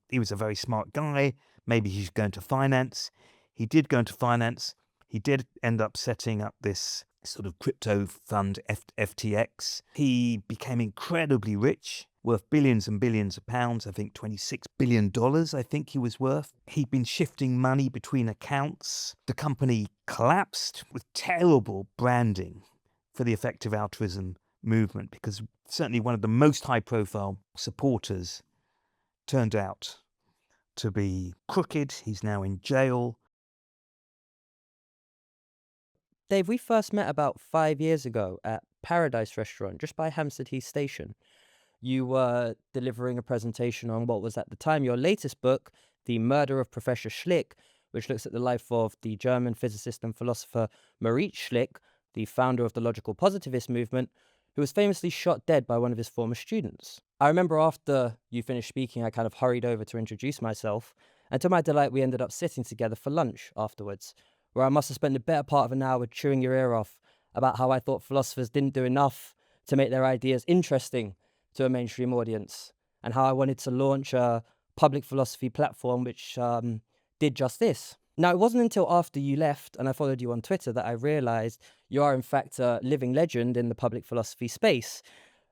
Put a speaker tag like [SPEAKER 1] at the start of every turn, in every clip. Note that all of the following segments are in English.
[SPEAKER 1] he was a very smart guy. Maybe he should go into finance. He did go into finance. He did end up setting up this sort of crypto fund, FTX. He became incredibly rich, worth billions and billions of pounds. I think $26 billion, I think he was worth. He'd been shifting money between accounts. The company collapsed with terrible branding for the Effective Altruism movement, because certainly one of the most high-profile supporters turned out to be crooked. He's now in jail.
[SPEAKER 2] Dave, we first met about 5 years ago at Paradise Restaurant, just by Hampstead Heath Station. You were delivering a presentation on what was at the time your latest book, The Murder of Professor Schlick, which looks at the life of the German physicist and philosopher Moritz Schlick, the founder of the logical positivist movement, who was famously shot dead by one of his former students. I remember after you finished speaking, I kind of hurried over to introduce myself, and to my delight, we ended up sitting together for lunch afterwards, where I must have spent the better part of an hour chewing your ear off about how I thought philosophers didn't do enough to make their ideas interesting to a mainstream audience, and how I wanted to launch a public philosophy platform which did just this. Now, it wasn't until after you left and I followed you on Twitter that I realized you are in fact a living legend in the public philosophy space.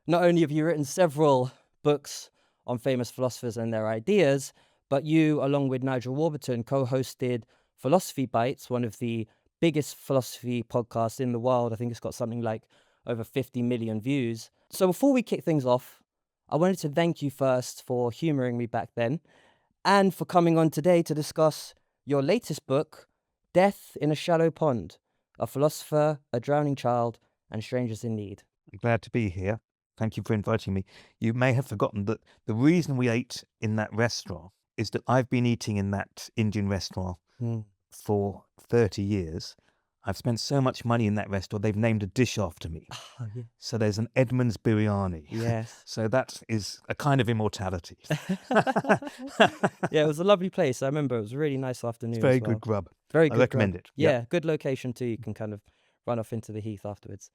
[SPEAKER 2] Not only have you written several books on famous philosophers and their ideas, but you, along with Nigel Warburton, co-hosted PhilosophyBites, one of the biggest philosophy podcasts in the world. I think it's got something like over 50 million views. So before we kick things off, I wanted to thank you first for humoring me back then and for coming on today to discuss your latest book, Death in a Shallow Pond, A Philosopher, a Drowning Child, and Strangers in Need.
[SPEAKER 1] I'm glad to be here. Thank you for inviting me. You may have forgotten that the reason we ate in that restaurant is that I've been eating in that Indian restaurant for 30 years. I've spent so much money in that restaurant, they've named a dish after me.
[SPEAKER 2] Oh, yeah.
[SPEAKER 1] So there's an Edmonds biryani.
[SPEAKER 2] Yes.
[SPEAKER 1] So that is a kind of immortality.
[SPEAKER 2] Yeah, it was a lovely place. I remember it was a really nice afternoon.
[SPEAKER 1] It's very
[SPEAKER 2] as well.
[SPEAKER 1] good grub.
[SPEAKER 2] Very
[SPEAKER 1] I
[SPEAKER 2] good.
[SPEAKER 1] recommend
[SPEAKER 2] grub.
[SPEAKER 1] it.
[SPEAKER 2] Yeah,
[SPEAKER 1] Yep.
[SPEAKER 2] good location too. You can kind of run off into the heath afterwards.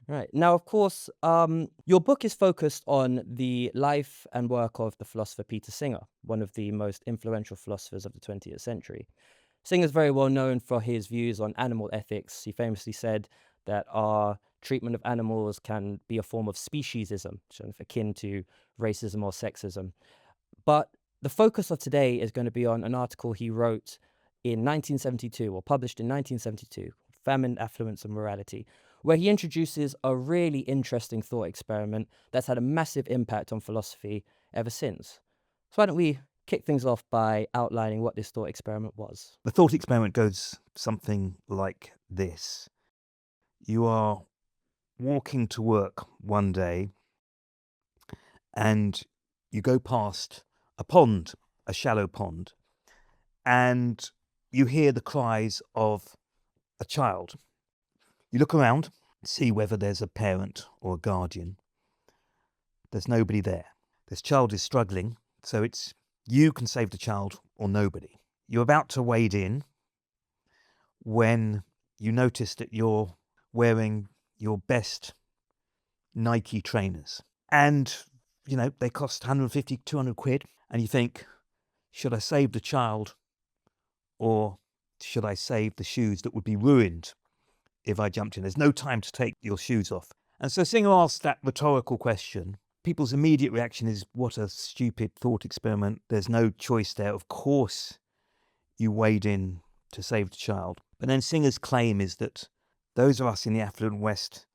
[SPEAKER 2] Right. Now, of course, your book is focused on the life and work of the philosopher Peter Singer, one of the most influential philosophers of the 20th century. Singer's very well known for his views on animal ethics. He famously said that our treatment of animals can be a form of speciesism, sort of akin to racism or sexism. But the focus of today is going to be on an article he wrote in 1972, or published in 1972, Famine, Affluence and Morality, where he introduces a really interesting thought experiment that's had a massive impact on philosophy ever since. So why don't we kick things off by outlining what this thought experiment was?
[SPEAKER 1] The thought experiment goes something like this. You are walking to work one day and you go past a pond, a shallow pond, and you hear the cries of a child. You look around, see whether there's a parent or a guardian. There's nobody there. This child is struggling, so it's you can save the child or nobody. You're about to wade in when you notice that you're wearing your best Nike trainers. And, they cost 150, 200 quid. And you think, should I save the child or should I save the shoes that would be ruined if I jumped in? There's no time to take your shoes off. And so Singer asked that rhetorical question. People's immediate reaction is, what a stupid thought experiment. There's no choice there. Of course you wade in to save the child. But then Singer's claim is that those of us in the affluent West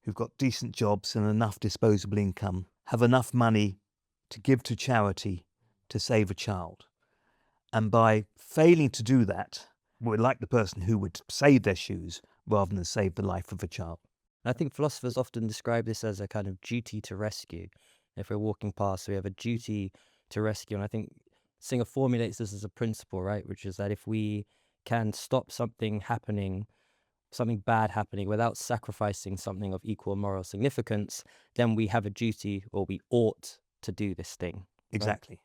[SPEAKER 1] who've got decent jobs and enough disposable income have enough money to give to charity to save a child. And by failing to do that, we're like the person who would save their shoes rather than save the life of a child.
[SPEAKER 2] I think philosophers often describe this as a kind of duty to rescue. If we're walking past, we have a duty to rescue. And I think Singer formulates this as a principle, right? Which is that if we can stop something happening, something bad happening, without sacrificing something of equal moral significance, then we have a duty, or we ought to do this thing.
[SPEAKER 1] Exactly.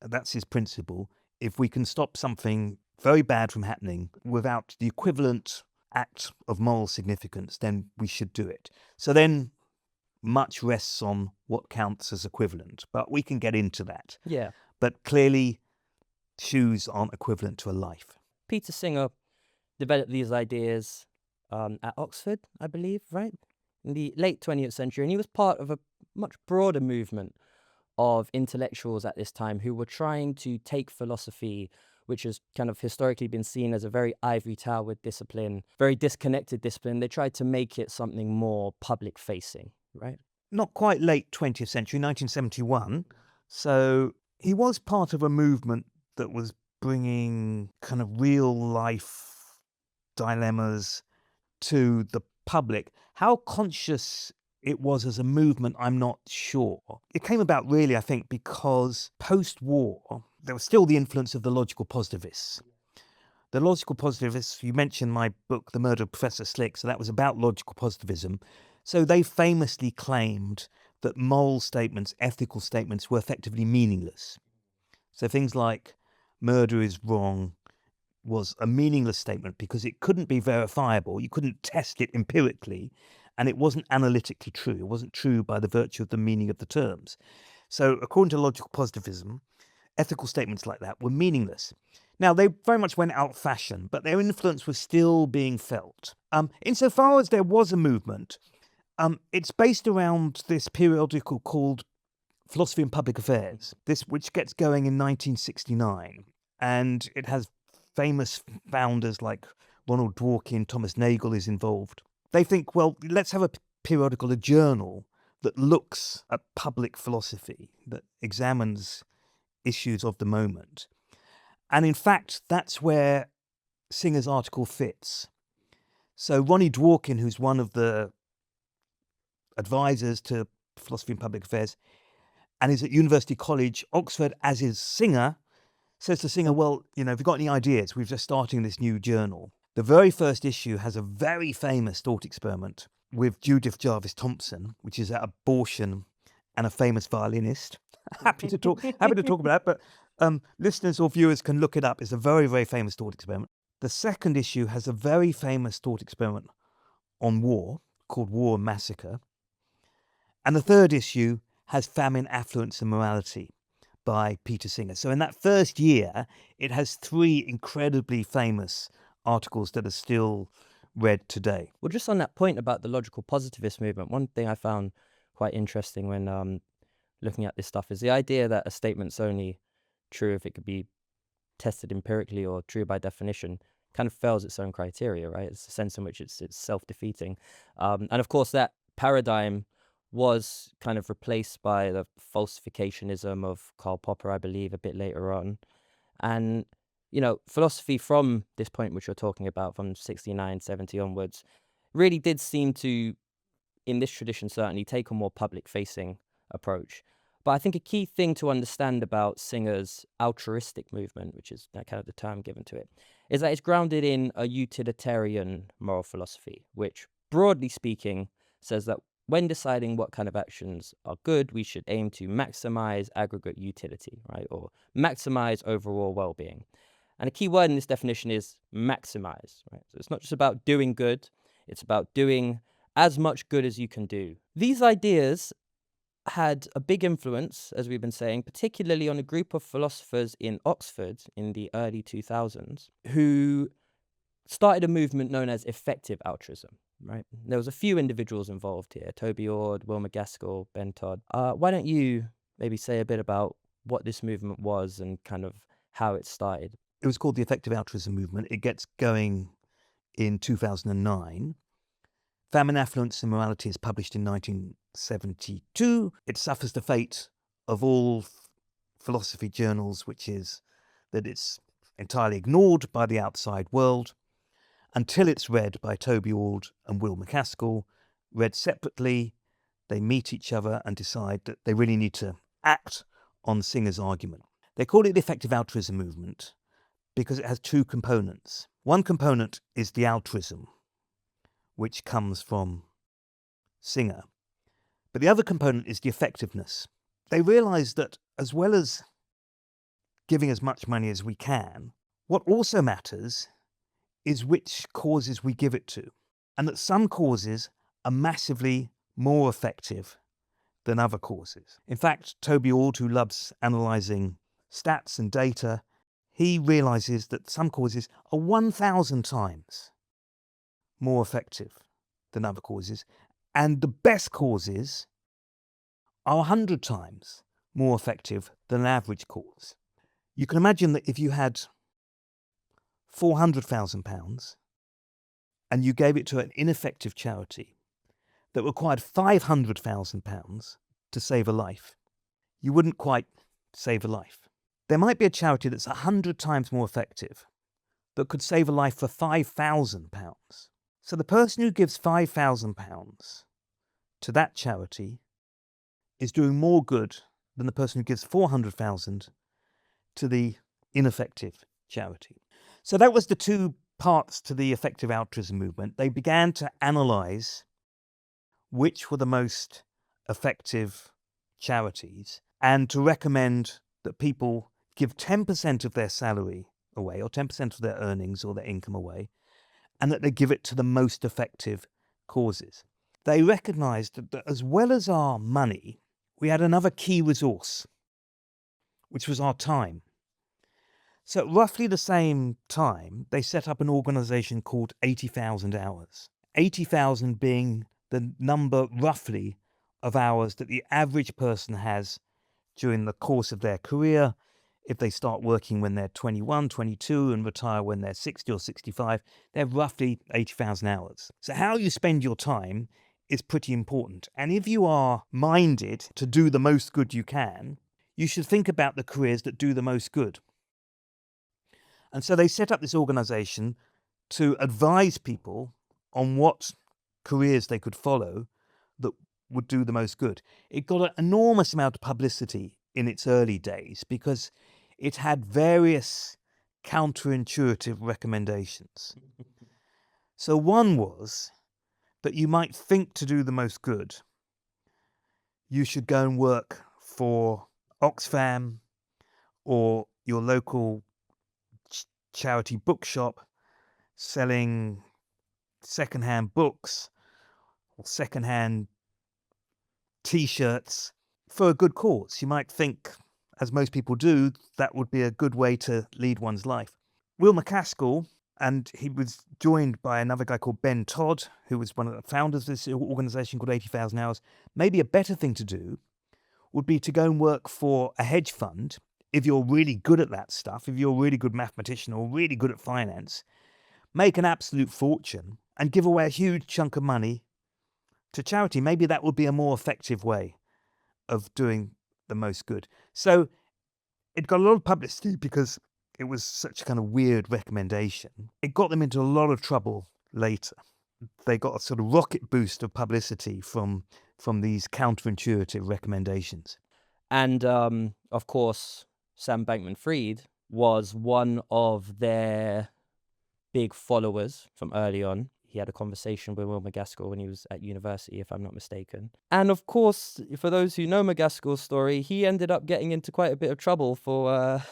[SPEAKER 1] That's his principle. If we can stop something very bad from happening without the equivalent act of moral significance, then we should do it. So then much rests on what counts as equivalent, but we can get into that.
[SPEAKER 2] Yeah.
[SPEAKER 1] But clearly, shoes aren't equivalent to a life.
[SPEAKER 2] Peter Singer developed these ideas at Oxford, I believe, right? In the late 20th century. And he was part of a much broader movement of intellectuals at this time who were trying to take philosophy, which has kind of historically been seen as a very ivory tower discipline, very disconnected discipline. They tried to make it something more public facing, right?
[SPEAKER 1] Not quite late 20th century, 1971. So he was part of a movement that was bringing kind of real life dilemmas to the public. How conscious it was as a movement, I'm not sure. It came about really, I think, because post-war, there was still the influence of the logical positivists. The logical positivists, you mentioned my book, The Murder of Professor Schlick, so that was about logical positivism. So they famously claimed that moral statements, ethical statements, were effectively meaningless. So things like murder is wrong was a meaningless statement because it couldn't be verifiable. You couldn't test it empirically, and it wasn't analytically true. It wasn't true by the virtue of the meaning of the terms. So according to logical positivism, ethical statements like that were meaningless. Now, they very much went out of fashion, but their influence was still being felt. Insofar as there was a movement, it's based around this periodical called Philosophy and Public Affairs, which gets going in 1969, and it has famous founders like Ronald Dworkin, Thomas Nagel is involved. They think, well, let's have a periodical, a journal that looks at public philosophy, that examines issues of the moment. And in fact, that's where Singer's article fits. So Ronnie Dworkin, who's one of the advisors to Philosophy and Public Affairs, and is at University College, Oxford, as is Singer, says to Singer, well, have you got any ideas? We're just starting this new journal. The very first issue has a very famous thought experiment with Judith Jarvis Thompson, which is about abortion and a famous violinist. happy to talk about that, but listeners or viewers can look it up. It's a very, very famous thought experiment. The second issue has a very famous thought experiment on war called War and Massacre. And the third issue has Famine, Affluence and Morality by Peter Singer. So in that first year, it has 3 incredibly famous articles that are still read today.
[SPEAKER 2] Well, just on that point about the logical positivist movement, one thing I found quite interesting when looking at this stuff is the idea that a statement's only true if it could be tested empirically or true by definition kind of fails its own criteria, right? It's a sense in which it's self-defeating. And of course, that paradigm was kind of replaced by the falsificationism of Karl Popper, I believe, a bit later on. And, philosophy from this point, which you're talking about, from 69, 70 onwards, really did seem to, in this tradition certainly, take a more public-facing approach. But I think a key thing to understand about Singer's altruistic movement, which is kind of the term given to it, is that it's grounded in a utilitarian moral philosophy, which, broadly speaking, says that when deciding what kind of actions are good, we should aim to maximize aggregate utility, right? Or maximize overall well-being. And a key word in this definition is maximize, right? So it's not just about doing good, it's about doing as much good as you can do. These ideas had a big influence, as we've been saying, particularly on a group of philosophers in Oxford in the early 2000s who started a movement known as effective altruism, right? There was a few individuals involved here, Toby Ord, Wilmer Gaskell, Ben Todd. Why don't you maybe say a bit about what this movement was and kind of how it started?
[SPEAKER 1] It was called the Effective Altruism movement. It gets going in 2009. Famine, Affluence and Morality is published in 1972. It suffers the fate of all philosophy journals, which is that it's entirely ignored by the outside world until it's read by Toby Ord and Will MacAskill. Read separately, they meet each other and decide that they really need to act on Singer's argument. They call it the Effective Altruism movement because it has 2 components. One component is the altruism, which comes from Singer. But the other component is the effectiveness. They realise that as well as giving as much money as we can, what also matters is which causes we give it to, and that some causes are massively more effective than other causes. In fact, Toby Ord, who loves analysing stats and data, he realizes that some causes are 1,000 times more effective than other causes, and the best causes are 100 times more effective than an average cause. You can imagine that if you had £400,000 and you gave it to an ineffective charity that required £500,000 to save a life, you wouldn't quite save a life. There might be a charity that's 100 times more effective that could save a life for £5,000. So the person who gives £5,000 to that charity is doing more good than the person who gives £400,000 to the ineffective charity. So that was the two parts to the effective altruism movement. They began to analyze which were the most effective charities and to recommend that people give 10% of their salary away or 10% of their earnings or their income away, and that they give it to the most effective causes. They recognized that as well as our money, we had another key resource, which was our time. So at roughly the same time, they set up an organization called 80,000 hours. 80,000 being the number roughly of hours that the average person has during the course of their career. If they start working when they're 21, 22 and retire when they're 60 or 65, they're roughly 80,000 hours. So how you spend your time is pretty important. And if you are minded to do the most good you can, you should think about the careers that do the most good. And so they set up this organization to advise people on what careers they could follow that would do the most good. It got an enormous amount of publicity in its early days because it had various counterintuitive recommendations. So one was that you might think to do the most good, you should go and work for Oxfam or your local charity bookshop selling secondhand books or secondhand t-shirts for a good cause. You might think, as most people do, that would be a good way to lead one's life. Will MacAskill, and he was joined by another guy called Ben Todd, who was one of the founders of this organization called 80,000 Hours. Maybe a better thing to do would be to go and work for a hedge fund. If you're really good at that stuff, if you're a really good mathematician or really good at finance, make an absolute fortune and give away a huge chunk of money to charity. Maybe that would be a more effective way of doing the most good. So it got a lot of publicity because it was such a kind of weird recommendation. It got them into a lot of trouble later. They got a sort of rocket boost of publicity from these counterintuitive recommendations.
[SPEAKER 2] And of course, Sam Bankman-Fried was one of their big followers from early on. He had a conversation with Will MacAskill when he was at university, if I'm not mistaken. And of course, for those who know MacAskill's story, he ended up getting into quite a bit of trouble for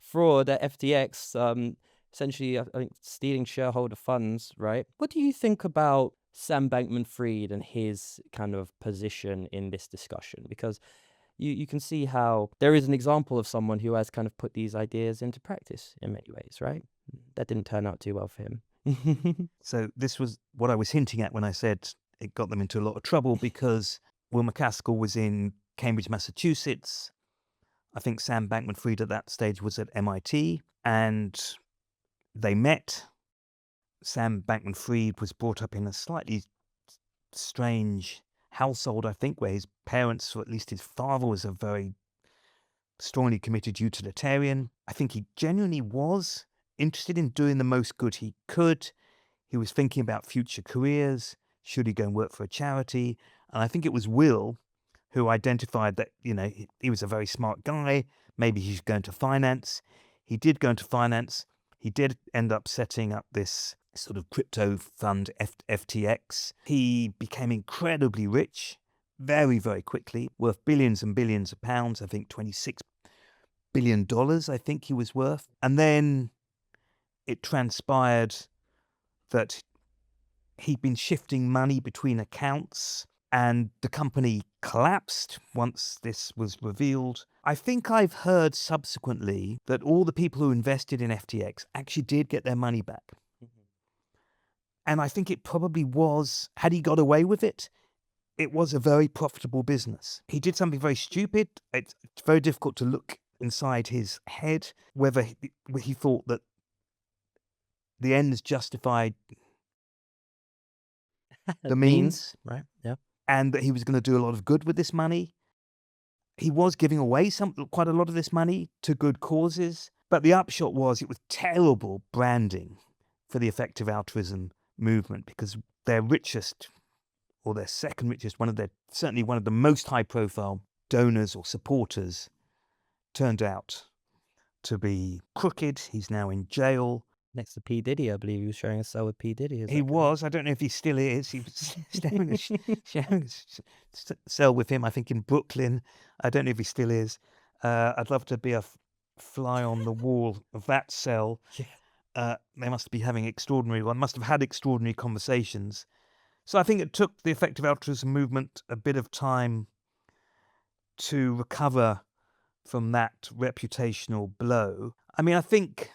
[SPEAKER 2] fraud at FTX, essentially, I think, stealing shareholder funds, right? What do you think about Sam Bankman-Fried and his kind of position in this discussion? Because you can see how there is an example of someone who has kind of put these ideas into practice in many ways, right? That didn't turn out too well for him.
[SPEAKER 1] So this was what I was hinting at when I said it got them into a lot of trouble, because Will MacAskill was in Cambridge, Massachusetts. I think Sam Bankman-Fried at that stage was at MIT, and they met. Sam Bankman-Fried was brought up in a slightly strange household, I think, where his parents, or at least his father, was a very strongly committed utilitarian. I think he genuinely was interested in doing the most good he could. He was thinking about future careers. Should he go and work for a charity? And I think it was Will who identified that, he was a very smart guy. Maybe he should go into finance. He did go into finance. He did end up setting up this sort of crypto fund, FTX. He became incredibly rich very, very quickly, worth billions and billions of pounds. I think $26 billion, I think he was worth. And then it transpired that he'd been shifting money between accounts, and the company collapsed once this was revealed. I think I've heard subsequently that all the people who invested in FTX actually did get their money back. And I think it probably was, had he got away with it, it was a very profitable business. He did something very stupid. It's very difficult to look inside his head, whether he thought that the ends justified the means,
[SPEAKER 2] right? Yeah.
[SPEAKER 1] and that he was going to do a lot of good with this money. He was giving away quite a lot of this money to good causes, but the upshot was it was terrible branding for the effective altruism movement, because their richest, or their second richest, certainly one of the most high-profile donors or supporters, turned out to be crooked. He's now in jail.
[SPEAKER 2] Next to P. Diddy, I believe he was sharing a cell with P. Diddy.
[SPEAKER 1] He was. I don't know if he still is. He was sharing a cell with him, I think, in Brooklyn. I don't know if he still is. I'd love to be a fly on the wall of that cell.
[SPEAKER 2] Yeah.
[SPEAKER 1] They must have had extraordinary conversations. So I think it took the effective altruism movement a bit of time to recover from that reputational blow. I mean, I think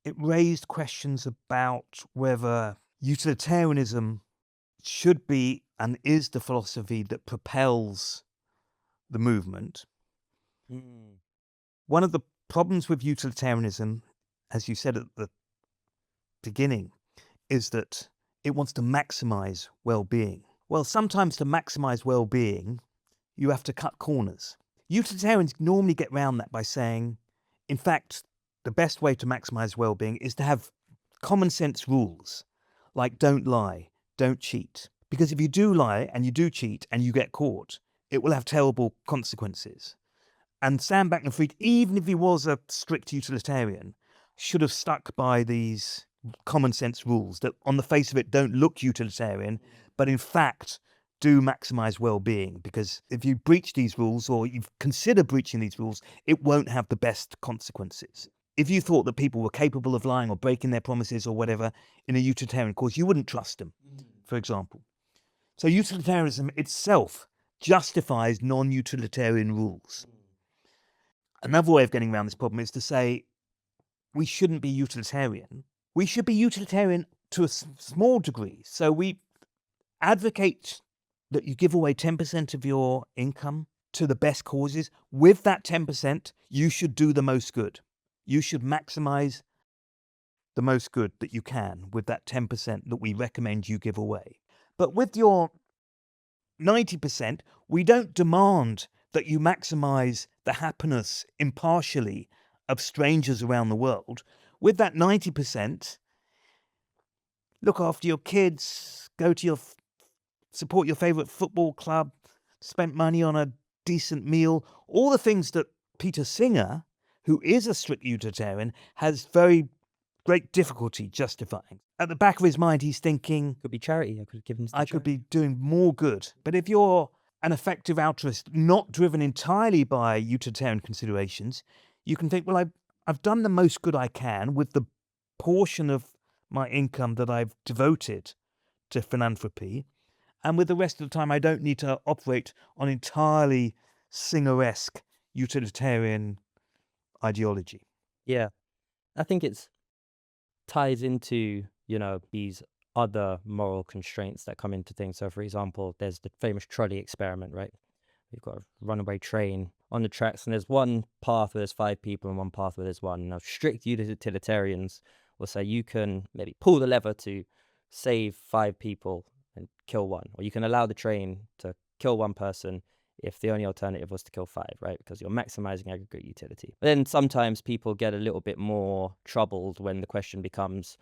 [SPEAKER 1] it raised questions about whether utilitarianism should be and is the philosophy that propels the movement. One of the problems with utilitarianism, as you said at the beginning, is that it wants to maximize well-being. Well, sometimes to maximize well-being, you have to cut corners. Utilitarians normally get around that by saying, in fact, the best way to maximize well-being is to have common sense rules, like don't lie, don't cheat. Because if you do lie and you do cheat and you get caught, it will have terrible consequences. And Sam Bankman-Fried, even if he was a strict utilitarian, should have stuck by these common sense rules that on the face of it don't look utilitarian, but in fact do maximize well-being. Because if you breach these rules, or you consider breaching these rules, it won't have the best consequences. If you thought that people were capable of lying or breaking their promises or whatever in a utilitarian cause, you wouldn't trust them, for example. So utilitarianism itself justifies non-utilitarian rules. Another way of getting around this problem is to say we shouldn't be utilitarian. We should be utilitarian to a small degree. So we advocate that you give away 10% of your income to the best causes. With that 10%, you should do the most good. You should maximize the most good that you can with that 10% that we recommend you give away. But with your 90%, we don't demand that you maximize the happiness impartially of strangers around the world. With that 90%, look after your kids, support your favorite football club, spend money on a decent meal, all the things that Peter Singer, who is a strict utilitarian, has very great difficulty justifying. At the back of his mind, he's thinking,
[SPEAKER 2] Could be charity. I could have given this to
[SPEAKER 1] I could
[SPEAKER 2] charity.
[SPEAKER 1] be doing more good. But if you're an effective altruist, not driven entirely by utilitarian considerations, you can think, well, I've done the most good I can with the portion of my income that I've devoted to philanthropy. And with the rest of the time, I don't need to operate on entirely Singer-esque utilitarian ideology.
[SPEAKER 2] Yeah. I think it's ties into, these other moral constraints that come into things. So, for example, there's the famous trolley experiment, right? You've got a runaway train on the tracks, and there's one path where there's 5 people and one path where there's 1. Now, strict utilitarians will say you can maybe pull the lever to save 5 people and kill 1, or you can allow the train to kill 1 person if the only alternative was to kill 5, right? Because you're maximizing aggregate utility. But then sometimes people get a little bit more troubled when the question becomes,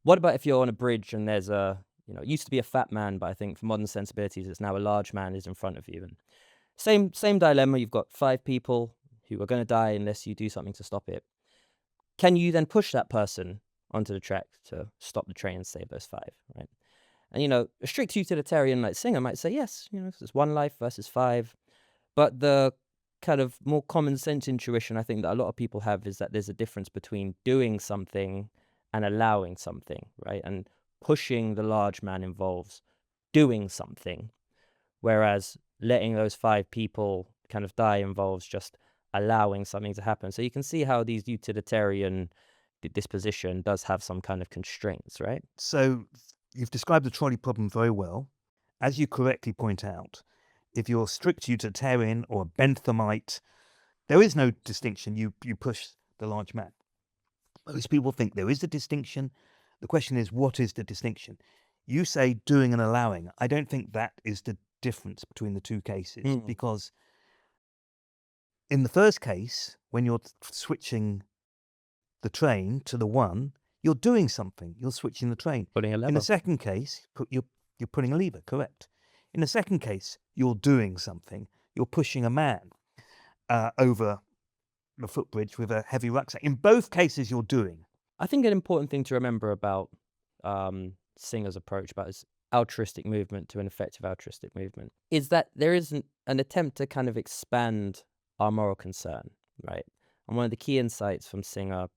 [SPEAKER 2] what about if you're on a bridge and there's it used to be a fat man, but I think for modern sensibilities, it's now a large man is in front of you. And same dilemma. You've got 5 people who are going to die unless you do something to stop it. Can you then push that person onto the track to stop the train and save those 5, right? And, a strict utilitarian like Singer might say, yes, it's 1 life versus 5. But the kind of more common sense intuition I think that a lot of people have is that there's a difference between doing something and allowing something, right? And pushing the large man involves doing something, whereas letting those 5 people kind of die involves just allowing something to happen. So you can see how these utilitarian disposition does have some kind of constraints, right?
[SPEAKER 1] So you've described the trolley problem very well. As you correctly point out, if you're a strict utilitarian or a Benthamite, there is no distinction. You push the large man. Most people think there is a distinction. The question is, what is the distinction? You say doing and allowing. I don't think that is the difference between the two cases, because in the first case, when you're switching the train to the one, you're doing something. You're switching the train.
[SPEAKER 2] Putting a lever.
[SPEAKER 1] In the second case, you're putting a lever, correct? In the second case, you're doing something. You're pushing a man over the footbridge with a heavy rucksack. In both cases, you're doing.
[SPEAKER 2] I think an important thing to remember about Singer's approach about this altruistic movement to an effective altruistic movement is that there is an attempt to kind of expand our moral concern, right? And one of the key insights from Singer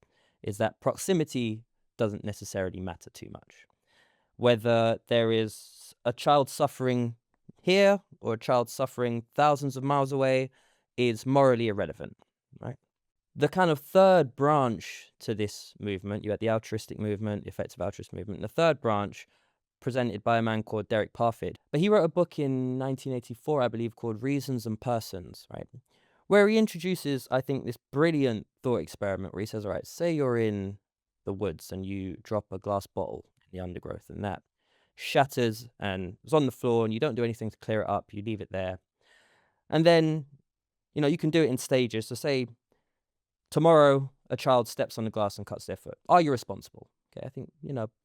[SPEAKER 2] is that proximity doesn't necessarily matter too much. Whether there is a child suffering here or a child suffering thousands of miles away is morally irrelevant, right? The kind of third branch to this movement, you had the altruistic movement, the effective altruist movement, and the third branch presented by a man called Derek Parfit. But he wrote a book in 1984, I believe, called Reasons and Persons, right? Where he introduces, I think, this brilliant thought experiment where he says, all right, say you're in the woods and you drop a glass bottle in the undergrowth and that shatters and is on the floor and you don't do anything to clear it up, you leave it there. And then, you can do it in stages. So say tomorrow a child steps on the glass and cuts their foot. Are you responsible? Okay, I think,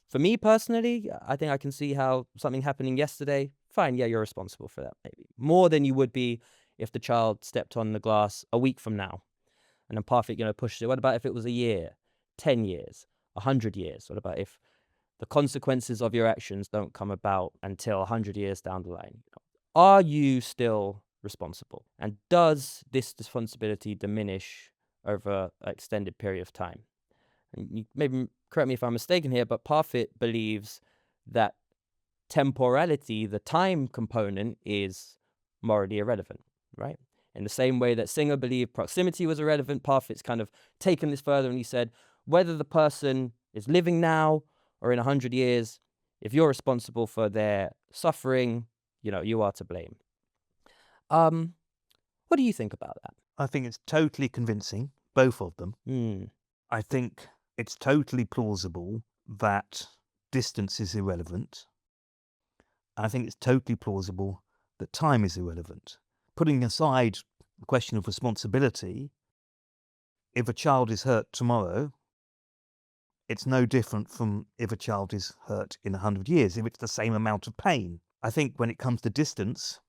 [SPEAKER 2] for me personally, I think I can see how something happening yesterday, fine, yeah, you're responsible for that, maybe. More than you would be if the child stepped on the glass a week from now. And then Parfit, pushes it. What about if it was a year, 10 years, 100 years? What about if the consequences of your actions don't come about until 100 years down the line? Are you still responsible? And does this responsibility diminish over an extended period of time? And you maybe correct me if I'm mistaken here, but Parfit believes that temporality, the time component, is morally irrelevant, right? In the same way that Singer believed proximity was irrelevant, Parfit's kind of taken this further and he said, whether the person is living now or in 100 years, if you're responsible for their suffering, you are to blame. What do you think about that?
[SPEAKER 1] I think it's totally convincing, both of them. I think it's totally plausible that distance is irrelevant. I think it's totally plausible that time is irrelevant. Putting aside the question of responsibility, if a child is hurt tomorrow, it's no different from if a child is hurt in 100 years, if it's the same amount of pain. I think when it comes to distance,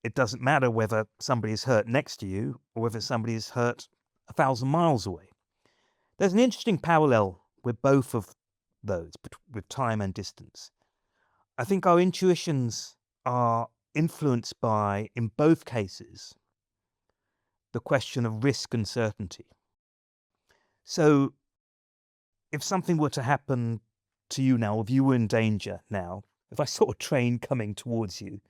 [SPEAKER 1] it doesn't matter whether somebody is hurt next to you or whether somebody is hurt 1,000 miles away. There's an interesting parallel with both of those, with time and distance. I think our intuitions are influenced by, in both cases, the question of risk and certainty. So if something were to happen to you now, if you were in danger now, if I saw a train coming towards you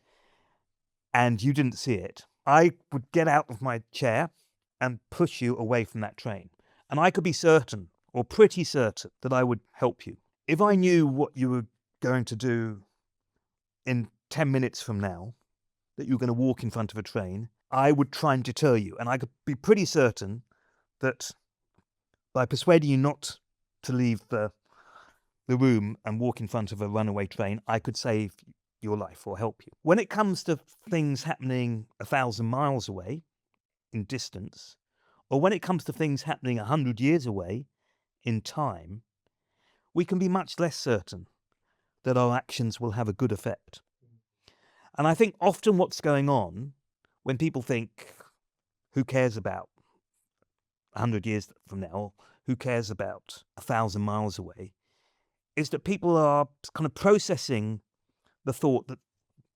[SPEAKER 1] and you didn't see it, I would get out of my chair and push you away from that train. And I could be certain, or pretty certain, that I would help you. If I knew what you were going to do in 10 minutes from now, that you were going to walk in front of a train, I would try and deter you. And I could be pretty certain that by persuading you not to leave the room and walk in front of a runaway train, I could save your life or help you. When it comes to things happening 1,000 miles away in distance, or when it comes to things happening 100 years away in time, we can be much less certain that our actions will have a good effect. And I think often what's going on when people think, who cares about 100 years from now, who cares about 1,000 miles away, is that people are kind of processing the thought that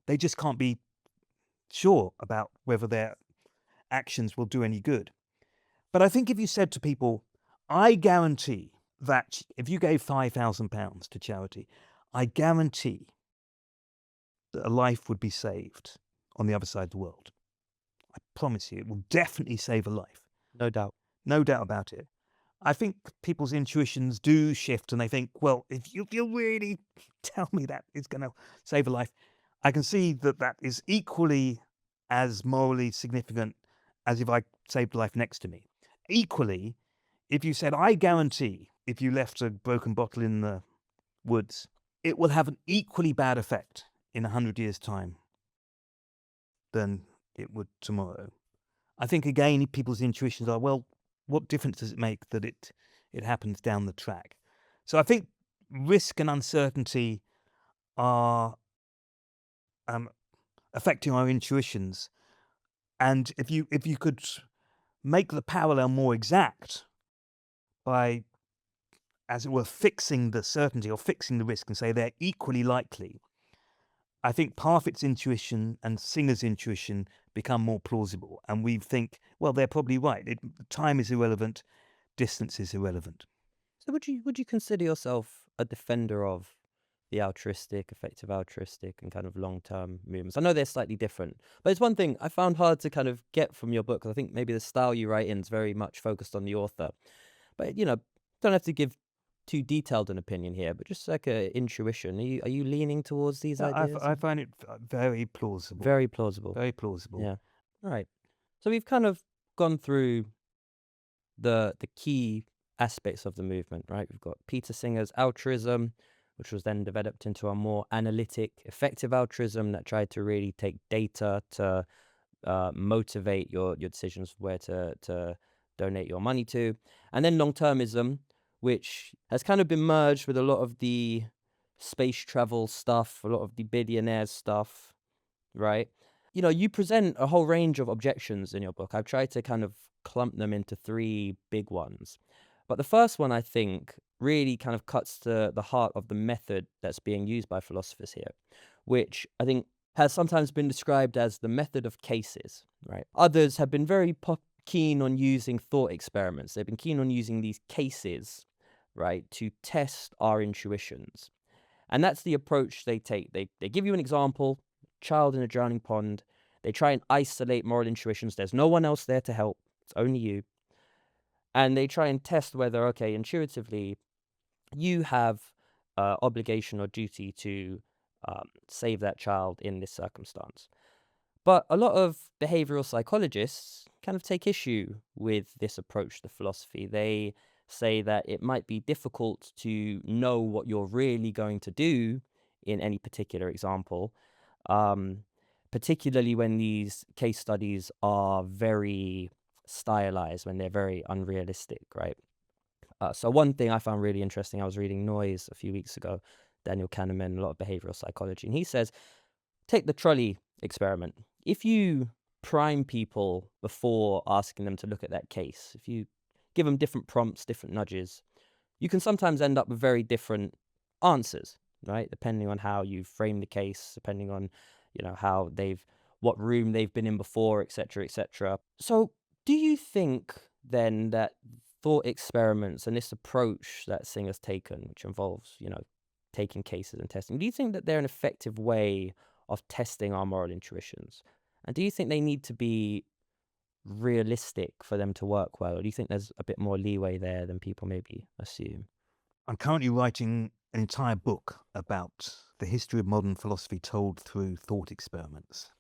[SPEAKER 1] they just can't be sure about whether their actions will do any good. But I think if you said to people, I guarantee that if you gave £5,000 to charity, I guarantee that a life would be saved on the other side of the world. I promise you, it will definitely save a life.
[SPEAKER 2] No doubt.
[SPEAKER 1] No doubt about it. I think people's intuitions do shift and they think, well, if you really tell me that it's going to save a life, I can see that that is equally as morally significant as if I saved a life next to me. Equally, if you said, I guarantee if you left a broken bottle in the woods, it will have an equally bad effect in 100 years' time than it would tomorrow. I think, again, people's intuitions are, well, what difference does it make that it happens down the track? So I think risk and uncertainty are affecting our intuitions. And if you could make the parallel more exact by, as it were, fixing the certainty or fixing the risk and say they're equally likely, I think Parfit's intuition and Singer's intuition become more plausible. And we think, well, they're probably right. Time is irrelevant. Distance is irrelevant.
[SPEAKER 2] So would you consider yourself a defender of the altruistic, effective altruistic, and kind of long-term movements? I know they're slightly different, but it's one thing I found hard to kind of get from your book, 'cause I think maybe the style you write in is very much focused on the author. But don't have to give too detailed an opinion here, but just like a intuition. Are you leaning towards these ideas?
[SPEAKER 1] I find it very plausible.
[SPEAKER 2] Very plausible.
[SPEAKER 1] Very plausible.
[SPEAKER 2] Yeah. All right. So we've kind of gone through the key aspects of the movement, right? We've got Peter Singer's altruism, which was then developed into a more analytic, effective altruism that tried to really take data to motivate your decisions where to donate your money to. And then long-termism, which has kind of been merged with a lot of the space travel stuff, a lot of the billionaires stuff, right? You present a whole range of objections in your book. I've tried to kind of clump them into three big ones. But the first one, I think, really kind of cuts to the heart of the method that's being used by philosophers here, which I think has sometimes been described as the method of cases, right? Others have been very keen on using thought experiments. They've been keen on using these cases, right, to test our intuitions. And that's the approach they take. They give you an example, child in a drowning pond. They try and isolate moral intuitions. There's no one else there to help. It's only you. And they try and test whether, okay, intuitively, you have obligation or duty to save that child in this circumstance. But a lot of behavioral psychologists kind of take issue with this approach to philosophy. They say that it might be difficult to know what you're really going to do in any particular example, particularly when these case studies are very stylized, when they're very unrealistic, right? So one thing I found really interesting, I was reading Noise a few weeks ago, Daniel Kahneman, a lot of behavioral psychology, and he says, take the trolley experiment. If you prime people before asking them to look at that case, if you give them different prompts, different nudges, you can sometimes end up with very different answers, right? Depending on how you frame the case, depending on, what room they've been in before, etc., etc. So do you think then that thought experiments and this approach that Singer's taken, which involves, taking cases and testing, do you think that they're an effective way of testing our moral intuitions? And do you think they need to be realistic for them to work well? Or do you think there's a bit more leeway there than people maybe assume?
[SPEAKER 1] I'm currently writing an entire book about the history of modern philosophy told through thought experiments.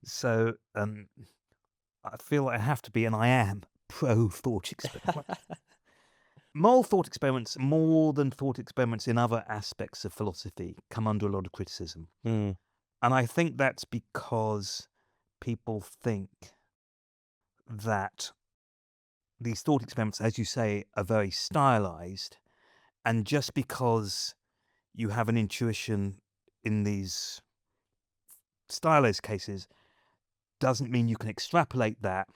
[SPEAKER 1] So I feel I have to be, and I am, pro-thought experiment. Moral thought experiments, more than thought experiments in other aspects of philosophy, come under a lot of criticism.
[SPEAKER 2] Mm.
[SPEAKER 1] And I think that's because people think that these thought experiments, as you say, are very stylized. And just because you have an intuition in these stylized cases doesn't mean you can extrapolate that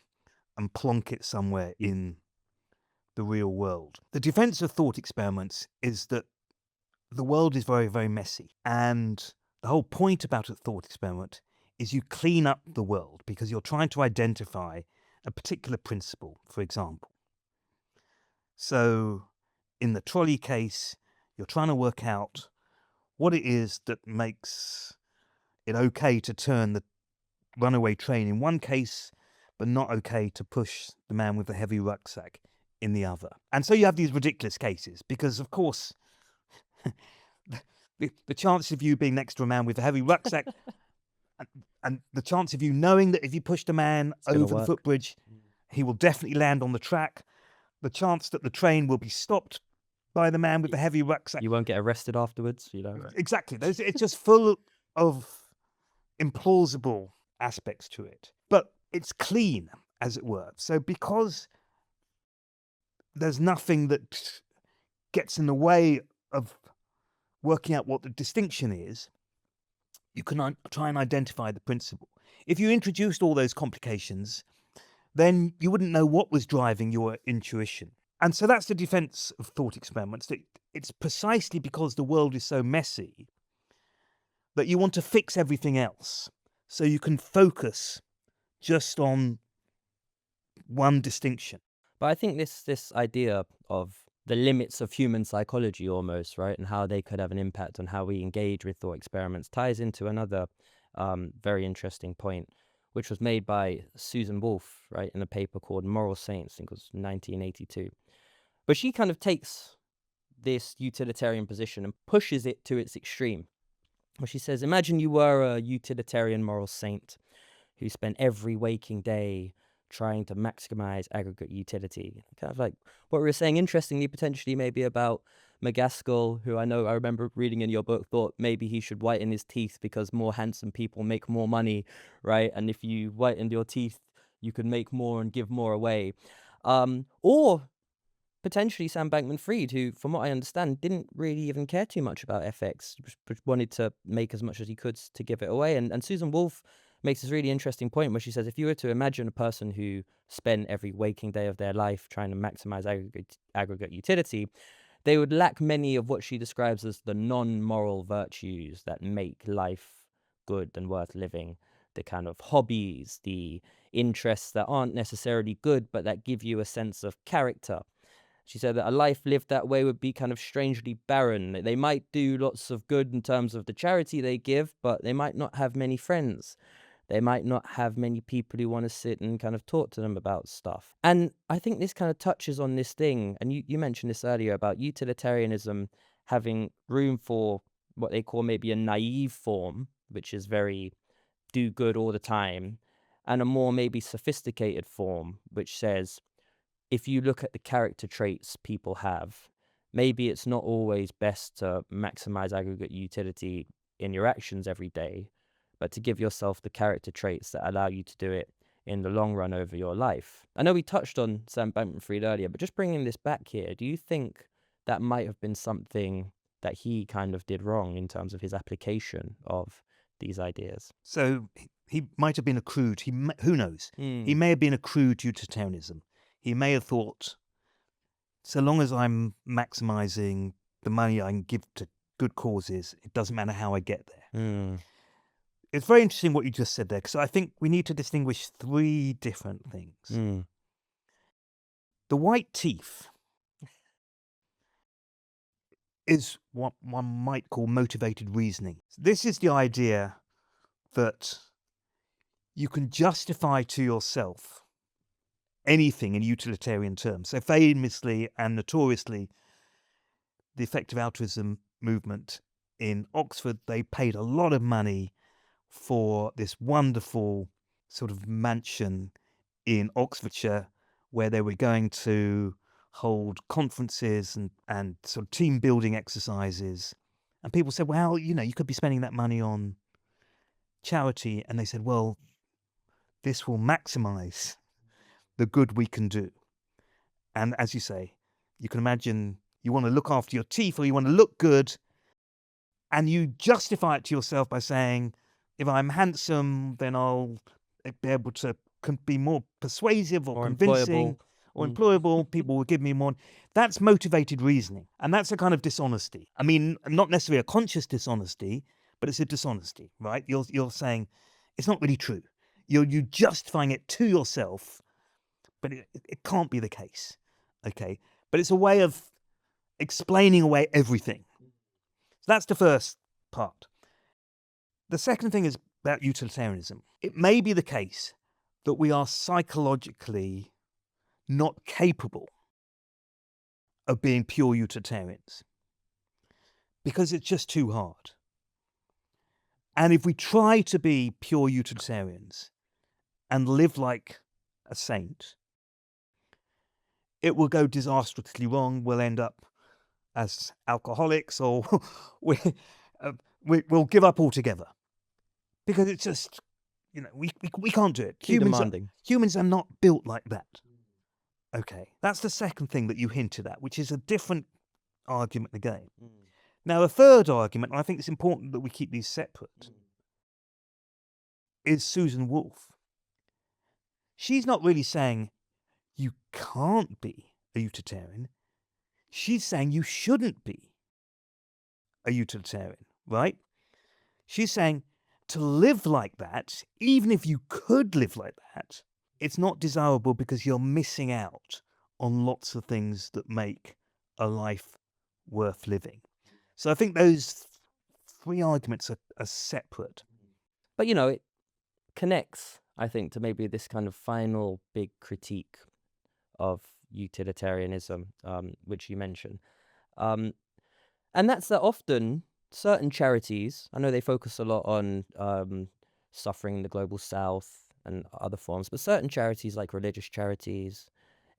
[SPEAKER 1] and plonk it somewhere in the real world. The defense of thought experiments is that the world is very, very messy. And the whole point about a thought experiment is you clean up the world because you're trying to identify a particular principle, for example. So in the trolley case, you're trying to work out what it is that makes it okay to turn the runaway train in one case, but not okay to push the man with the heavy rucksack in the other. And so you have these ridiculous cases because, of course, the chance of you being next to a man with a heavy rucksack and the chance of you knowing that if you pushed a man
[SPEAKER 2] gonna
[SPEAKER 1] over the
[SPEAKER 2] work.
[SPEAKER 1] footbridge, he will definitely land on the track. The chance that the train will be stopped by the man with the heavy rucksack.
[SPEAKER 2] You won't get arrested afterwards, you know.
[SPEAKER 1] Exactly. It's just full of implausible aspects to it. But it's clean, as it were. So because there's nothing that gets in the way of working out what the distinction is, you can try and identify the principle. If you introduced all those complications, then you wouldn't know what was driving your intuition. And so that's the defense of thought experiments. It's precisely because the world is so messy that you want to fix everything else so you can focus just on one distinction.
[SPEAKER 2] But I think this idea of the limits of human psychology almost, right, and how they could have an impact on how we engage with thought experiments ties into another very interesting point, which was made by Susan Wolf, right, in a paper called Moral Saints, I think it was 1982. But she kind of takes this utilitarian position and pushes it to its extreme. Where she says, imagine you were a utilitarian moral saint who spent every waking day trying to maximize aggregate utility. Kind of like what we were saying, interestingly, potentially maybe about McGaskill, who I remember reading in your book, thought maybe he should whiten his teeth because more handsome people make more money, right? And if you whitened your teeth, you could make more and give more away. Or potentially Sam Bankman-Fried, who, from what I understand, didn't really even care too much about FX, just wanted to make as much as he could to give it away. And Susan Wolf makes this really interesting point where she says, if you were to imagine a person who spent every waking day of their life trying to maximize aggregate utility, they would lack many of what she describes as the non-moral virtues that make life good and worth living. The kind of hobbies, the interests that aren't necessarily good, but that give you a sense of character. She said that a life lived that way would be kind of strangely barren. They might do lots of good in terms of the charity they give, but they might not have many friends. They might not have many people who want to sit and kind of talk to them about stuff. And I think this kind of touches on this thing, and you mentioned this earlier about utilitarianism having room for what they call maybe a naive form, which is very do good all the time, and a more maybe sophisticated form, which says, if you look at the character traits people have, maybe it's not always best to maximize aggregate utility in your actions every day, but to give yourself the character traits that allow you to do it in the long run over your life. I know we touched on Sam Bankman-Fried earlier, but just bringing this back here, do you think that might have been something that he kind of did wrong in terms of his application of these ideas?
[SPEAKER 1] So he might have been a crude, who knows? He may have been a crude utilitarianism. He may have thought, so long as I'm maximizing the money I can give to good causes, it doesn't matter how I get there. It's very interesting what you just said there, because I think we need to distinguish three different things. The white teeth is what one might call motivated reasoning. This is the idea that you can justify to yourself anything in utilitarian terms. So famously and notoriously, the Effective Altruism movement in Oxford, they paid a lot of money for this wonderful sort of mansion in Oxfordshire where they were going to hold conferences and sort of team building exercises. And people said, well, you could be spending that money on charity. And they said, well, this will maximize the good we can do. And as you say, you can imagine you want to look after your teeth or you want to look good, and you justify it to yourself by saying, if I'm handsome, then I'll be able to be more persuasive or convincing or employable. People will give me more. That's motivated reasoning. And that's a kind of dishonesty. I mean, not necessarily a conscious dishonesty, but it's a dishonesty, right? You're saying it's not really true. You're justifying it to yourself, but it can't be the case, okay? But it's a way of explaining away everything. So that's the first part. The second thing is about utilitarianism. It may be the case that we are psychologically not capable of being pure utilitarians because it's just too hard. And if we try to be pure utilitarians and live like a saint, it will go disastrously wrong. We'll end up as alcoholics, or we'll give up altogether because it's just, we can't do it.
[SPEAKER 2] Too demanding.
[SPEAKER 1] Humans are not built like that. Okay, that's the second thing that you hinted at, which is a different argument again. Now, the third argument, and I think it's important that we keep these separate, is Susan Wolf. She's not really saying you can't be a utilitarian. She's saying you shouldn't be a utilitarian, right? She's saying to live like that, even if you could live like that, it's not desirable because you're missing out on lots of things that make a life worth living. So I think those three arguments are separate.
[SPEAKER 2] But, it connects, I think, to maybe this kind of final big critique of utilitarianism, which you mentioned. And that's that often certain charities, I know they focus a lot on suffering in the global south and other forms, but certain charities like religious charities,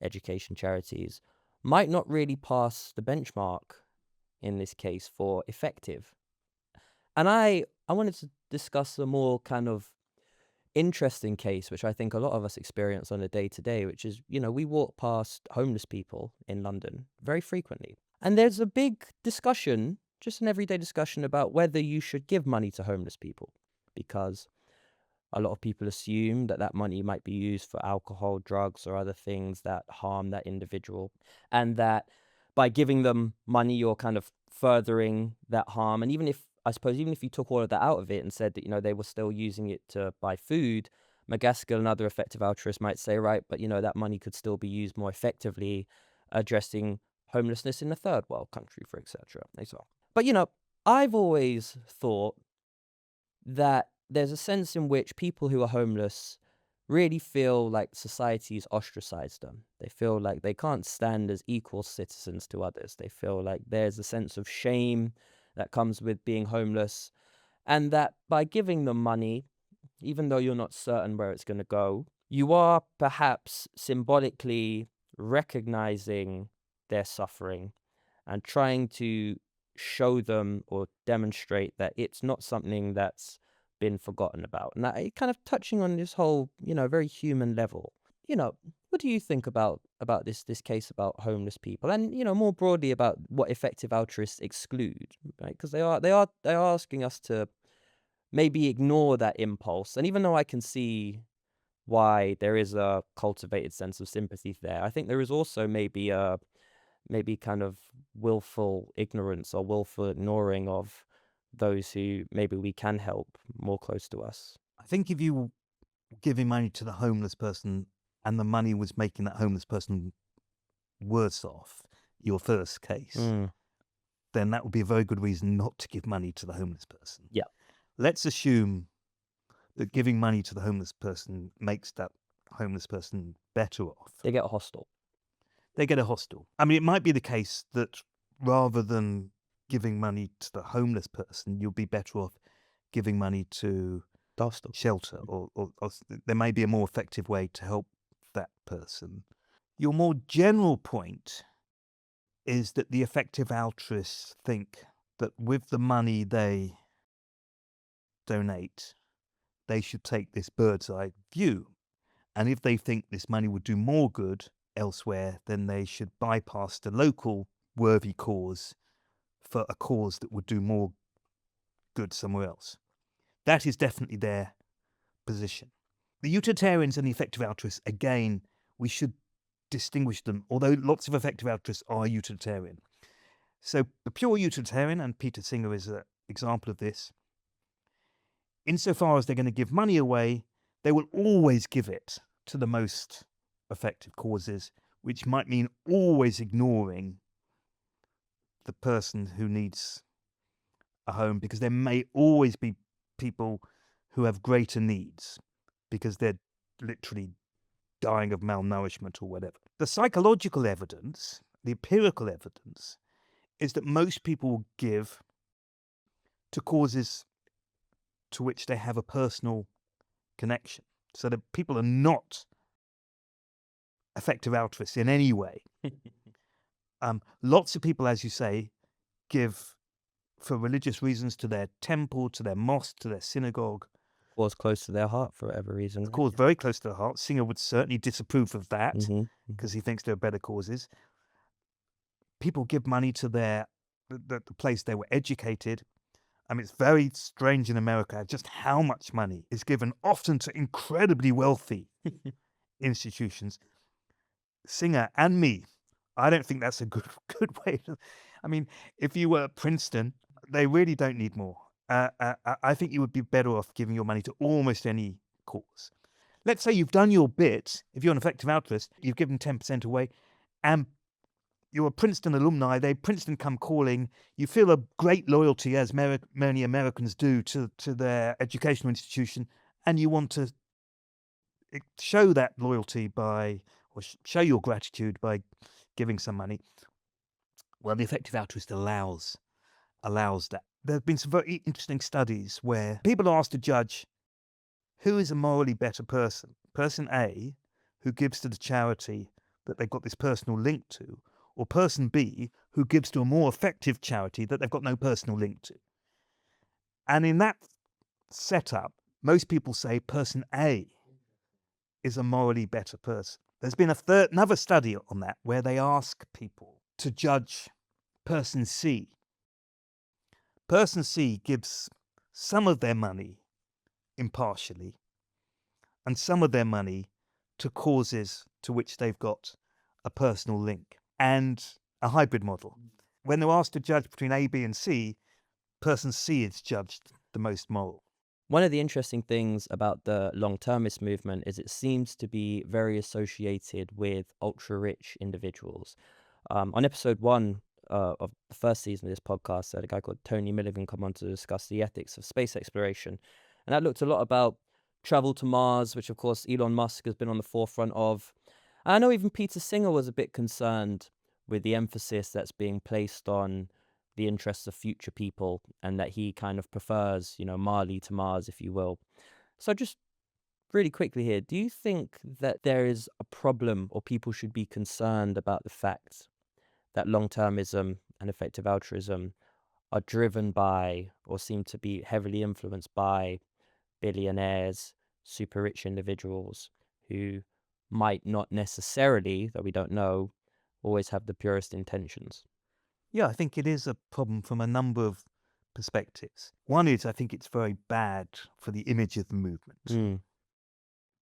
[SPEAKER 2] education charities, might not really pass the benchmark in this case for effective. And I wanted to discuss a more kind of interesting case, which I think a lot of us experience on a day-to-day, which is, we walk past homeless people in London very frequently. And there's a big discussion, just an everyday discussion, about whether you should give money to homeless people, because a lot of people assume that money might be used for alcohol, drugs, or other things that harm that individual, and that by giving them money, you're kind of furthering that harm. And even if you took all of that out of it and said that, they were still using it to buy food, McGaskill and other effective altruists might say, right, but, that money could still be used more effectively addressing homelessness in a third world country, for etc. But, I've always thought that there's a sense in which people who are homeless really feel like society's ostracized them. They feel like they can't stand as equal citizens to others. They feel like there's a sense of shame that comes with being homeless, and that by giving them money, even though you're not certain where it's going to go, you are perhaps symbolically recognizing their suffering and trying to show them or demonstrate that it's not something that's been forgotten about. And that kind of touching on this whole, very human level. What do you think about this case about homeless people, and more broadly about what effective altruists exclude, right? Because they are asking us to maybe ignore that impulse. And even though I can see why there is a cultivated sense of sympathy there, I think there is also maybe kind of willful ignorance or willful ignoring of those who maybe we can help more close to us.
[SPEAKER 1] I think if you were giving money to the homeless person and the money was making that homeless person worse off, your first case, then that would be a very good reason not to give money to the homeless person.
[SPEAKER 2] Yeah.
[SPEAKER 1] Let's assume that giving money to the homeless person makes that homeless person better off.
[SPEAKER 2] They get hostile.
[SPEAKER 1] I mean, it might be the case that rather than giving money to the homeless person, you'll be better off giving money to shelter, or there may be a more effective way to help that person. Your more general point is that the effective altruists think that with the money they donate, they should take this bird's eye view. And if they think this money would do more good elsewhere, then they should bypass the local worthy cause for a cause that would do more good somewhere else. That is definitely their position. The utilitarians and the effective altruists, again, we should distinguish them, although lots of effective altruists are utilitarian. So the pure utilitarian, and Peter Singer is an example of this, insofar as they're going to give money away, they will always give it to the most effective causes, which might mean always ignoring the person who needs a home, because there may always be people who have greater needs because they're literally dying of malnourishment or whatever. The psychological evidence, the empirical evidence, is that most people will give to causes to which they have a personal connection. So that people are not effective altruists in any way. Lots of people, as you say, give for religious reasons to their temple, to their mosque, to their synagogue.
[SPEAKER 2] Was close to their heart for whatever reason.
[SPEAKER 1] Of course, very close to the heart. Singer would certainly disapprove of that because
[SPEAKER 2] Mm-hmm.
[SPEAKER 1] he thinks there are better causes. People give money to the place they were educated. I mean, it's very strange in America just how much money is given, often to incredibly wealthy institutions. Singer and me, I don't think that's a good way. I mean, if you were at Princeton, they really don't need more. I think you would be better off giving your money to almost any cause. Let's say you've done your bit. If you're an effective altruist, you've given 10% away, and you're a Princeton alumni. Princeton come calling. You feel a great loyalty, as many Americans do, to their educational institution, and you want to show that loyalty or show your gratitude by giving some money. Well, the effective altruist allows that. There have been some very interesting studies where people are asked to judge who is a morally better person. Person A, who gives to the charity that they've got this personal link to, or person B, who gives to a more effective charity that they've got no personal link to. And in that setup, most people say person A is a morally better person. There's been another study on that where they ask people to judge person C. Person C gives some of their money impartially and some of their money to causes to which they've got a personal link, and a hybrid model. When they're asked to judge between A, B, and C, person C is judged the most moral.
[SPEAKER 2] One of the interesting things about the long-termist movement is it seems to be very associated with ultra-rich individuals. On episode 1 of the first season of this podcast, I had a guy called Tony Milligan come on to discuss the ethics of space exploration. And that looked a lot about travel to Mars, which of course Elon Musk has been on the forefront of. And I know even Peter Singer was a bit concerned with the emphasis that's being placed on the interests of future people, and that he kind of prefers, Marley to Mars, if you will. So just really quickly here, do you think that there is a problem, or people should be concerned about the fact that long-termism and effective altruism are driven by, or seem to be heavily influenced by, billionaires, super rich individuals who might not necessarily, though we don't know, always have the purest intentions?
[SPEAKER 1] Yeah, I think it is a problem from a number of perspectives. One is, I think it's very bad for the image of the movement.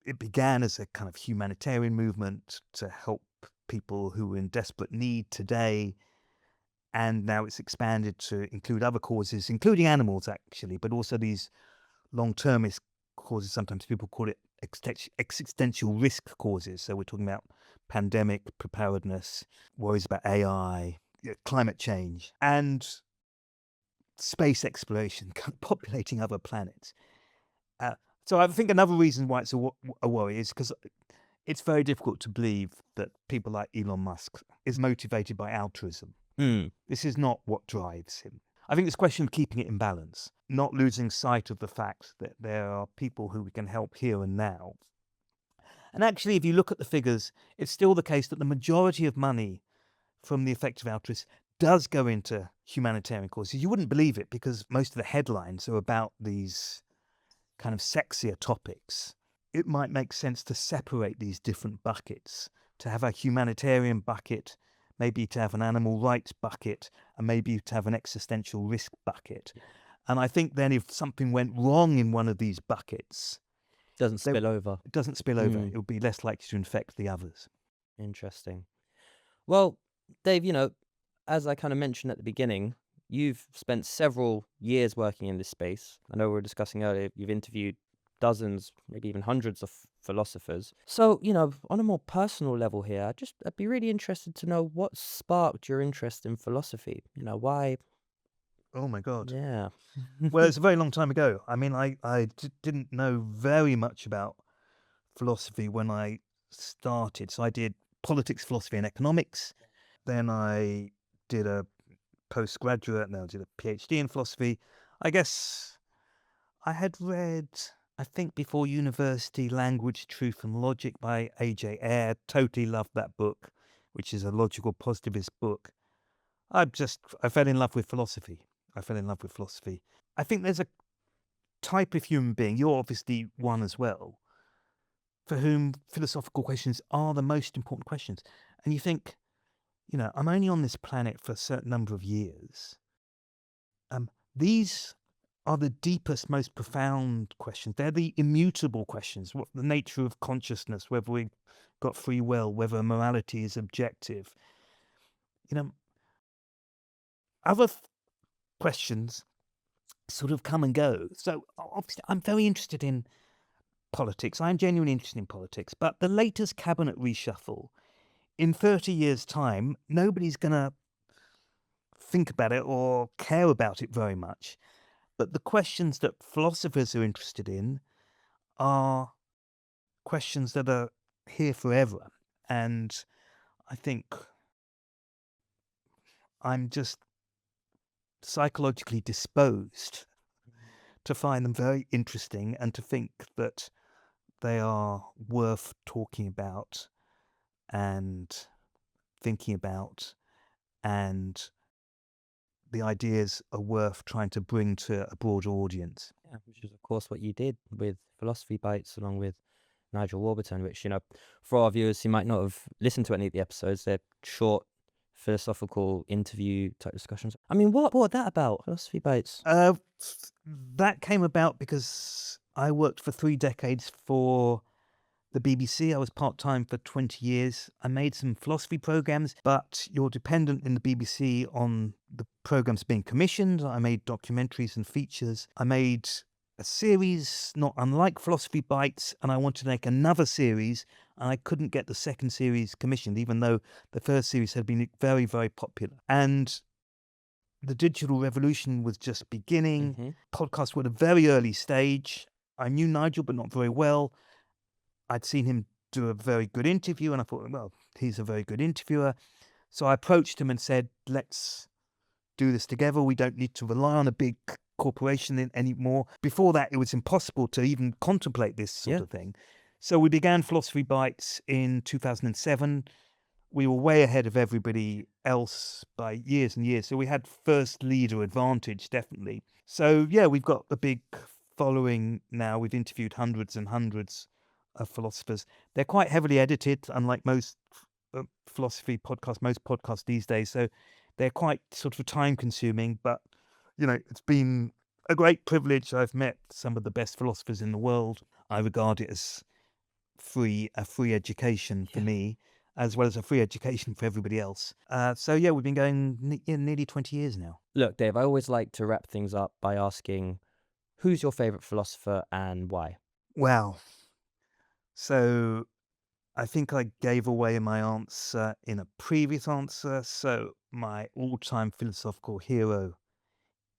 [SPEAKER 1] It began as a kind of humanitarian movement to help people who are in desperate need today, and now it's expanded to include other causes, including animals actually, but also these long-termist causes. Sometimes people call it existential risk causes. So we're talking about pandemic preparedness, worries about AI, climate change, and space exploration, populating other planets. So I think another reason why it's a worry is because it's very difficult to believe that people like Elon Musk is motivated by altruism. This is not what drives him. I think it's a question of keeping it in balance, not losing sight of the fact that there are people who we can help here and now. And actually, if you look at the figures, it's still the case that the majority of money from the effective altruists does go into humanitarian causes. You wouldn't believe it because most of the headlines are about these kind of sexier topics. It might make sense to separate these different buckets, to have a humanitarian bucket, maybe to have an animal rights bucket, and maybe to have an existential risk bucket. And I think then if something went wrong in one of these buckets,
[SPEAKER 2] It doesn't spill over.
[SPEAKER 1] it doesn't spill over. It would be less likely to infect the others.
[SPEAKER 2] Interesting. Well, Dave, as I kind of mentioned at the beginning, you've spent several years working in this space. I know we were discussing earlier, you've interviewed dozens, maybe even hundreds of philosophers. So, on a more personal level here, I'd be really interested to know what sparked your interest in philosophy. Why
[SPEAKER 1] Oh my God.
[SPEAKER 2] Yeah.
[SPEAKER 1] Well, it's a very long time ago. I mean, didn't know very much about philosophy when I started. So I did politics, philosophy, and economics. Then I did a postgraduate, and then I did a PhD in philosophy. I guess I had read, I think before university, Language, Truth and Logic by A.J. Ayer. Totally loved that book, which is a logical positivist book. I fell in love with philosophy. I fell in love with philosophy. I think there's a type of human being, you're obviously one as well, for whom philosophical questions are the most important questions. And you think, I'm only on this planet for a certain number of years. These are the deepest, most profound questions. They're the immutable questions. What the nature of consciousness, whether we've got free will, whether morality is objective. Other questions sort of come and go. So obviously, I'm very interested in politics. I'm genuinely interested in politics. But the latest cabinet reshuffle, in 30 years' time, nobody's going to think about it or care about it very much. But the questions that philosophers are interested in are questions that are here forever. And I think I'm just psychologically disposed to find them very interesting and to think that they are worth talking about and thinking about, and the ideas are worth trying to bring to a broader audience.
[SPEAKER 2] Yeah, which is of course what you did with Philosophy Bites along with Nigel Warburton, which, for our viewers who might not have listened to any of the episodes, they're short philosophical interview type discussions. I mean, what brought that about, Philosophy Bites?
[SPEAKER 1] That came about because I worked for 3 decades for the BBC. I was part-time for 20 years. I made some philosophy programs, but you're dependent in the BBC on the programs being commissioned. I made documentaries and features. I made a series not unlike Philosophy Bites, and I wanted to make another series, and I couldn't get the second series commissioned, even though the first series had been very, very popular. And the digital revolution was just beginning. Podcasts were at a very early stage. I knew Nigel, but not very well. I'd seen him do a very good interview, and I thought, well, he's a very good interviewer. So I approached him and said, let's do this together. We don't need to rely on a big corporation anymore. Before that, it was impossible to even contemplate this sort of thing. So we began Philosophy Bites in 2007. We were way ahead of everybody else by years and years. So we had first leader advantage, definitely. So yeah, we've got a big following now. We've interviewed hundreds and hundreds of philosophers. They're quite heavily edited, unlike most philosophy podcasts, most podcasts these days. So they're quite sort of time consuming, but it's been a great privilege. I've met some of the best philosophers in the world. I regard it as a free education for me, as well as a free education for everybody else. So yeah, we've been going nearly 20 years now.
[SPEAKER 2] Look, Dave, I always like to wrap things up by asking, who's your favorite philosopher and why?
[SPEAKER 1] Wow. So I think I gave away my answer in a previous answer. So my all-time philosophical hero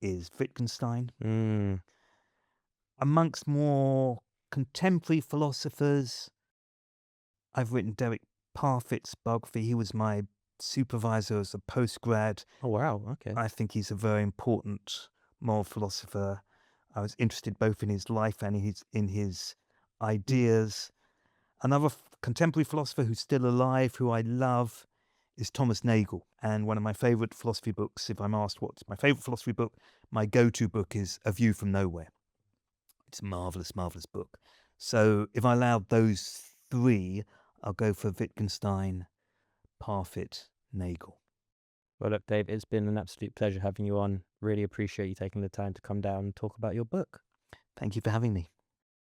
[SPEAKER 1] is Wittgenstein. Amongst more contemporary philosophers, I've written Derek Parfit's biography. He was my supervisor as a postgrad.
[SPEAKER 2] Oh, wow. Okay.
[SPEAKER 1] I think he's a very important moral philosopher. I was interested both in his life and in his ideas. Another contemporary philosopher who's still alive, who I love, is Thomas Nagel. And one of my favorite philosophy books, if I'm asked what's my favorite philosophy book, my go-to book is A View from Nowhere. It's a marvelous, marvelous book. So if I allowed those 3, I'll go for Wittgenstein, Parfit, Nagel.
[SPEAKER 2] Well, look, Dave, it's been an absolute pleasure having you on. Really appreciate you taking the time to come down and talk about your book.
[SPEAKER 1] Thank you for having me.